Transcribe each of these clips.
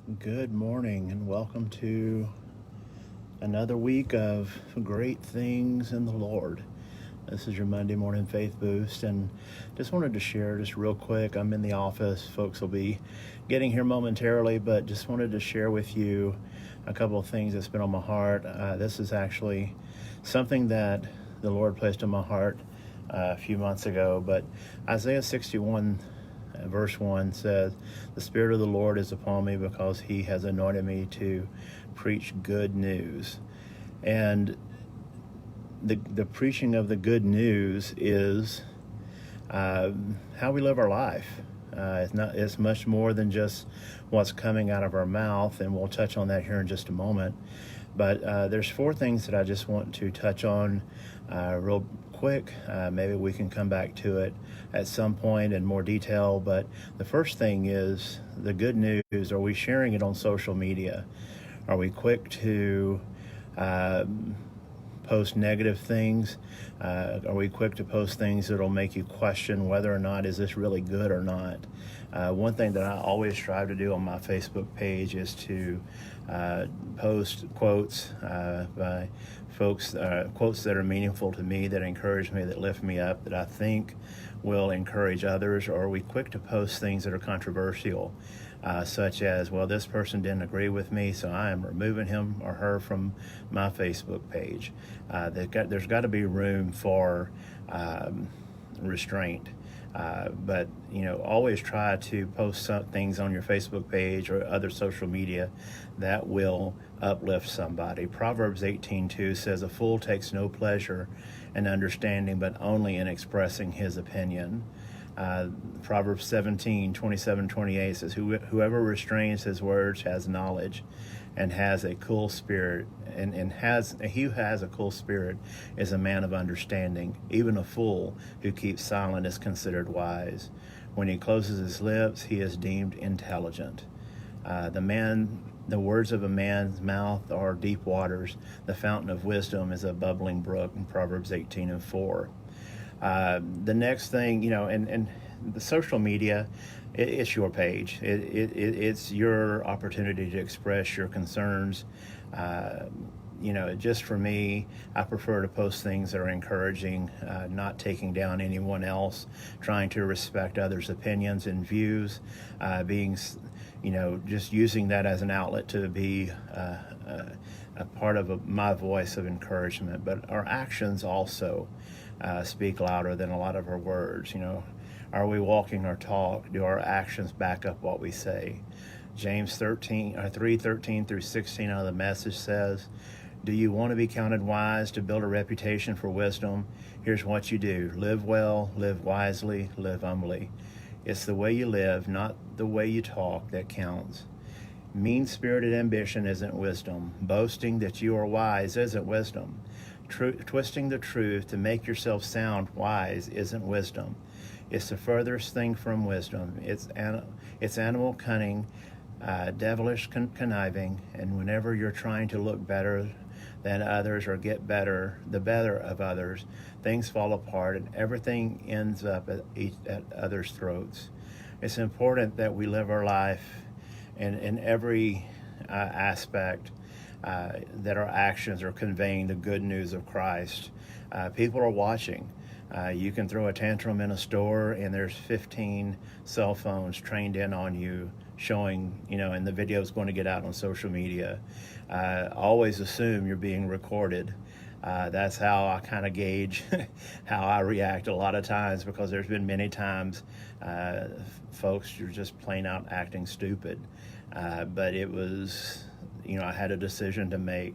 Good morning and welcome to another week of great things in the Lord. This is your Monday morning faith boost, and just wanted to share just real quick. I'm in the office. Folks will be getting here momentarily, but just wanted to share with you a couple of things that's been on my heart. This is actually something that the Lord placed on my heart a few months ago, but Isaiah 61 verse 1 says, "The Spirit of the Lord is upon me because he has anointed me to preach good news." And the preaching of the good news is how we live our life. It's much more than just what's coming out of our mouth, and we'll touch on that here in just a moment. But there's four things that I just want to touch on real quick. Maybe we can come back to it at some point in more detail. But the first thing is the good news. Are we sharing it on social media? Are we quick to post negative things? Are we quick to post things that'll make you question whether or not is this really good or not? One thing that I always strive to do on my Facebook page is to post quotes by folks, quotes that are meaningful to me, that encourage me, that lift me up, that I think will encourage others. Or are we quick to post things that are controversial? Such as, well, this person didn't agree with me, so I am removing him or her from my Facebook page. There's got to be room for restraint. But always try to post some things on your Facebook page or other social media that will uplift somebody. Proverbs 18:2 says, "A fool takes no pleasure in understanding, but only in expressing his opinion." Proverbs 17:27-28 says, "Whoever restrains his words has knowledge and has a cool spirit, and he who has a cool spirit is a man of understanding. Even a fool who keeps silent is considered wise. When he closes his lips, he is deemed intelligent." The words of a man's mouth are deep waters. The fountain of wisdom is a bubbling brook, in Proverbs 18:4. The next thing, and the social media, it's your page. It's your opportunity to express your concerns. Just for me, I prefer to post things that are encouraging, not taking down anyone else, trying to respect others' opinions and views, just using that as an outlet to be a part of my voice of encouragement. But our actions also speak louder than a lot of our words. Are we walking our talk? Do our actions back up what we say? James 3:13-16 out of the Message says, "Do you want to be counted wise, to build a reputation for wisdom? Here's what you do. Live well, live wisely, live humbly. It's the way you live, not the way you talk, that counts. Mean-spirited ambition isn't wisdom. Boasting that you are wise isn't wisdom. Twisting the truth to make yourself sound wise isn't wisdom. It's the furthest thing from wisdom. It's animal cunning, devilish conniving, and whenever you're trying to look better than others or get the better of others, things fall apart and everything ends up at others' throats." It's important that we live our life in every aspect, that our actions are conveying the good news of Christ. People are watching. You can throw a tantrum in a store and there's 15 cell phones trained in on you showing, and the video is going to get out on social media. Always assume you're being recorded. That's how I kind of gauge how I react a lot of times, because there's been many times folks, you're just plain out acting stupid. But it was, I had a decision to make.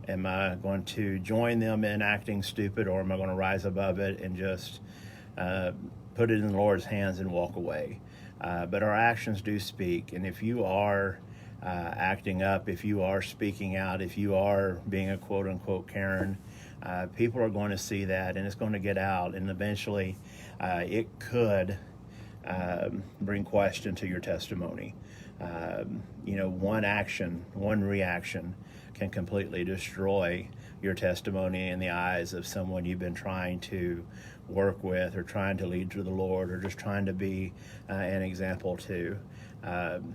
Am I going to join them in acting stupid, or am I going to rise above it and just put it in the Lord's hands and walk away? But our actions do speak. And if you are acting up, if you are speaking out, if you are being a quote-unquote Karen, people are going to see that, and it's going to get out. And eventually it could bring question to your testimony. One action, one reaction can completely destroy your testimony in the eyes of someone you've been trying to work with, or trying to lead to the Lord, or just trying to be an example to.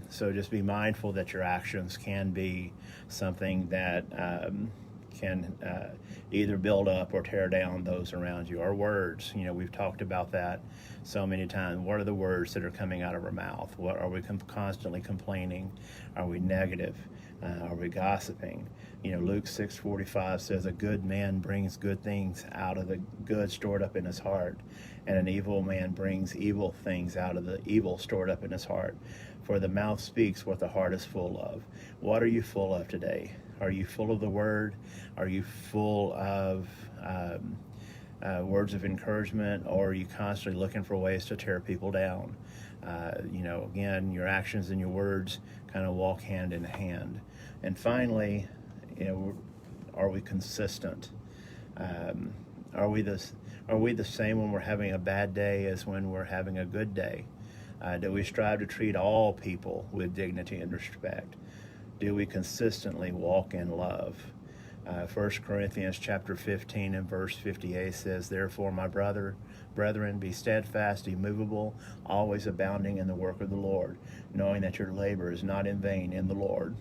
So just be mindful that your actions can be something that can either build up or tear down those around you. Our words, we've talked about that so many times. What are the words that are coming out of our mouth? What are we constantly complaining? Are we negative? Are we gossiping? Luke 6:45 says, a good man brings good things out of the good stored up in his heart, and an evil man brings evil things out of the evil stored up in his heart. For the mouth speaks what the heart is full of. What are you full of today? Are you full of the word? Are you full of words of encouragement, or are you constantly looking for ways to tear people down? Again, your actions and your words kind of walk hand in hand. And finally, are we consistent? Are we the same when we're having a bad day as when we're having a good day? Do we strive to treat all people with dignity and respect? Do we consistently walk in love? 1 Corinthians chapter 15 and verse 58 says, therefore, my brethren, be steadfast, immovable, always abounding in the work of the Lord, knowing that your labor is not in vain in the Lord.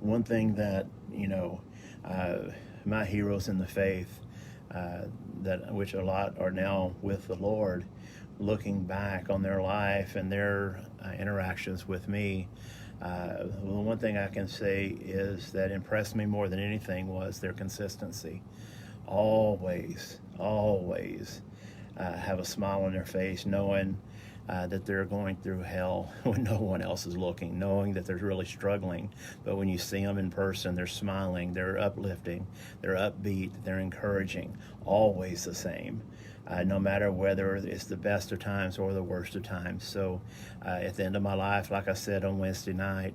One thing that, my heroes in the faith, which a lot are now with the Lord, looking back on their life and their interactions with me, the one thing I can say is that impressed me more than anything was their consistency. Always have a smile on their face, knowing that they're going through hell when no one else is looking, knowing that they're really struggling. But when you see them in person, they're smiling, they're uplifting, they're upbeat, they're encouraging, always the same. No matter whether it's the best of times or the worst of times. So at the end of my life, like I said on Wednesday night,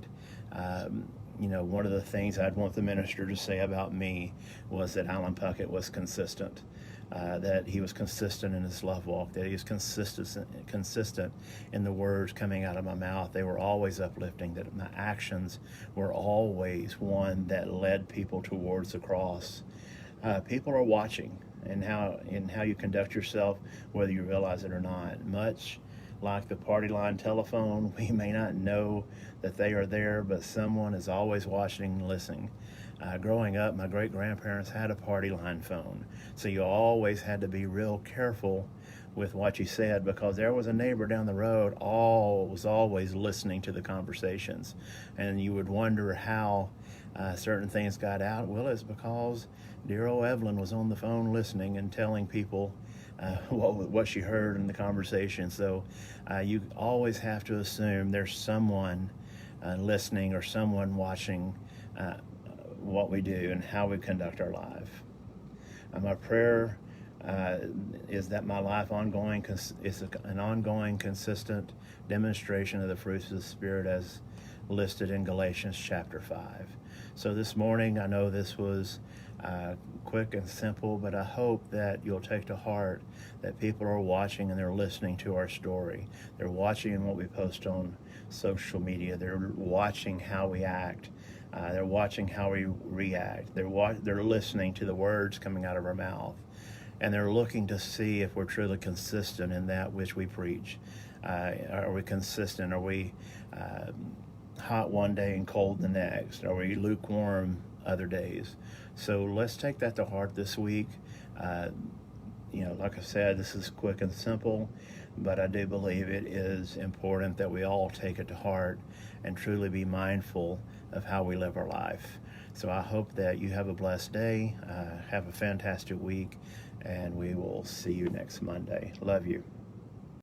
one of the things I'd want the minister to say about me was that Allen Puckett was consistent, that he was consistent in his love walk, that he was consistent in the words coming out of my mouth. They were always uplifting, that my actions were always one that led people towards the cross. People are watching, and how you conduct yourself, whether you realize it or not. Much like the party line telephone, we may not know that they are there, but someone is always watching and listening. Growing up, my great-grandparents had a party line phone, so you always had to be real careful with what you said, because there was a neighbor down the road was always listening to the conversations, and you would wonder how certain things got out. Well, it's because dear old Evelyn was on the phone listening and telling people what she heard in the conversation. So you always have to assume there's someone listening or someone watching what we do and how we conduct our life. My prayer is that my life is an ongoing, consistent demonstration of the fruits of the Spirit as listed in Galatians chapter 5. So this morning, I know this was quick and simple, but I hope that you'll take to heart that people are watching and they're listening to our story. They're watching what we post on social media. They're watching how we act. They're watching how we react. They're listening to the words coming out of our mouth. And they're looking to see if we're truly consistent in that which we preach. Are we consistent? Are we hot one day and cold the next? Are we lukewarm other days? So let's take that to heart this week. Like I said, this is quick and simple, but I do believe it is important that we all take it to heart and truly be mindful of how we live our life. So I hope that you have a blessed day, have a fantastic week, and we will see you next Monday. Love you.